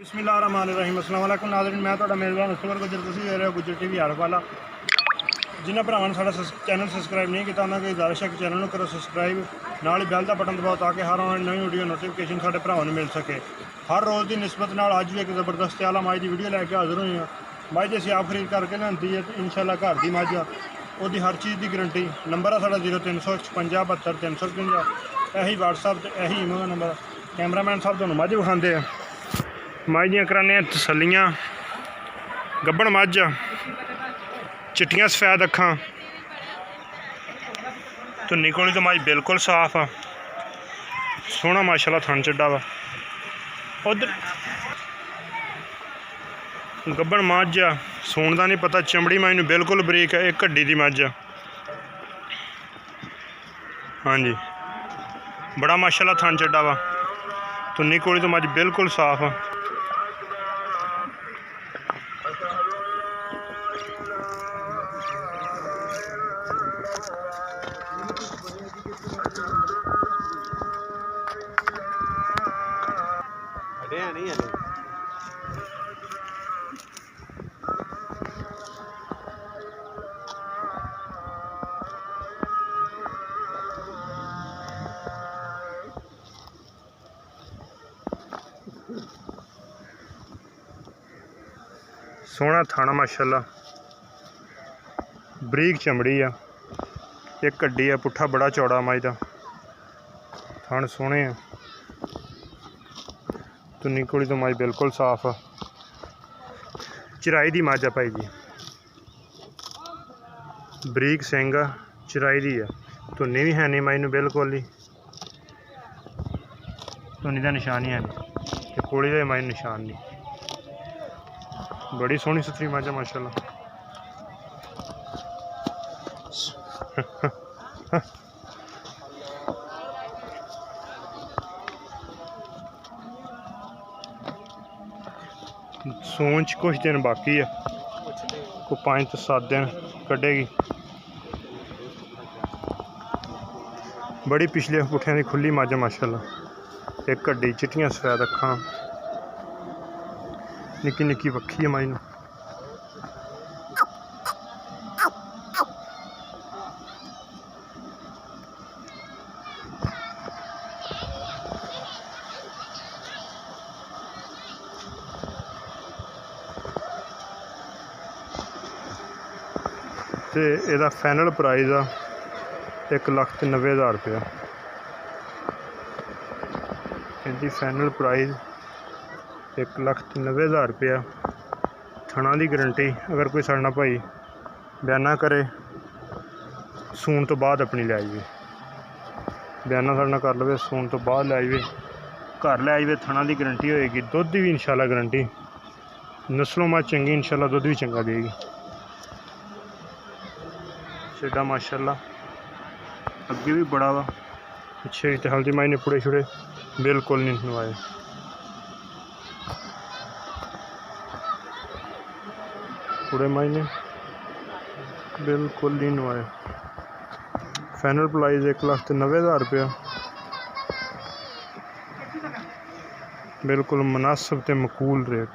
बिस्मिल्लाहिर्रहमानिर्रहीम। अस्सलाम वालेकुम नाज़रीन, मैं तुहाडा मेज़बान मुस्तफर गुजर, तुसीं देख रहे हो गुजर टीवी हर वाला। जिन्हां भरावां ने साडा चैनल सबसक्राइब नहीं किया उन्होंने गुजारिश है कि चैनल को करो सबसक्राइब, नाल ही बैल का बटन दबाओ ताकि हर आने नई वीडियो नोटिफिकेशन साडे भरावां नूं मिल सके। हर रोज़ की निस्बत नाल अज भी एक जबरदस्त आला मझ की वीडियो लैके हाज़र हुई हाँ। मझ असीं आप खरीद करके लियांदी है, इंशाअल्लाह घर की मझ उसकी हर चीज़ की गारंटी। नंबर है साडा 0356 72 355। यही व्हाट्सअप ते यही ईमेल का नंबर। कैमरामैन साहब तुहानूं मझ विखांदे आ। मझ दियां कराने तसल्लियां। गब्बड़ मझ चिट्टियां सफेद अखां, धुन्नी कोली तो मझ बिल्कुल साफ आ, सोहना माशाल्लाह थन चड्डा वा। उधर गब्बड़ मझ आ, सूण का नहीं पता, चमड़ी मझ नूं बिल्कुल बरीक है। एक हड्डी की मझ आ। हाँ जी, बड़ा माशाल्लाह थन चड्डा वा। धुन्नी कोली तो मझ बिल्कुल साफ आ। नहीं है सोहना थाना माशाल्लाह, बरीक चमड़ी आ, एक हड्डी आ, पुट्ठा बड़ा चौड़ा मझ दा, थन सोहने आ। धुन्नी कोली तो मझ बिल्कुल साफ आ। चराई दी मझ आ भाई जी, बरीक सिंग आ, चराई दी आ। धुन्नी भी है नहीं मझ नूं बिल्कुल ही, धुन्नी का निशान ही है नहीं ते कोली का मझ निशान नहीं। बड़ी सोहनी सुथरी मझ आ माशाल्लाह। सून च कुछ दिन बाकी है, को 5 तो 7 दिन कढ़ेगी। बड़ी पिछले पुठियां दी खुली मझ है माशाल्लाह। एक हड्डी, चिट्टियां सफेद अखां, निक्की निक्की वक्खी है मझ नूं। ते एदा फाइनल प्राइस आ 1,90,000 रुपया। इहदी फाइनल प्राइस 1,90,000 रुपया। थणा की गारंटी, अगर कोई साढ़े भाई बयाना करे सून तो बाद अपनी लै जाइए, बयाना साढ़े कर लवे, सून तो बाद लै जाइए, घर लै जाइए, थणा की गारंटी होएगी। दुध भी इंशाल्लाह गारंटी, नस्लों मझ चंगी, इंशाल्लाह दुध भी चंगा देगी। चड्डा माशाल्लाह अगे भी बड़ा वा, पिछे तो हल्दी माई ने पुड़े छुड़े बिल्कुल नहीं नवाए। पुड़े माई ने बिल्कुल नहीं नवाए। फाइनल प्राइस 1,90,000 रुपया। बिल्कुल मुनासिब ते मकूल रेट।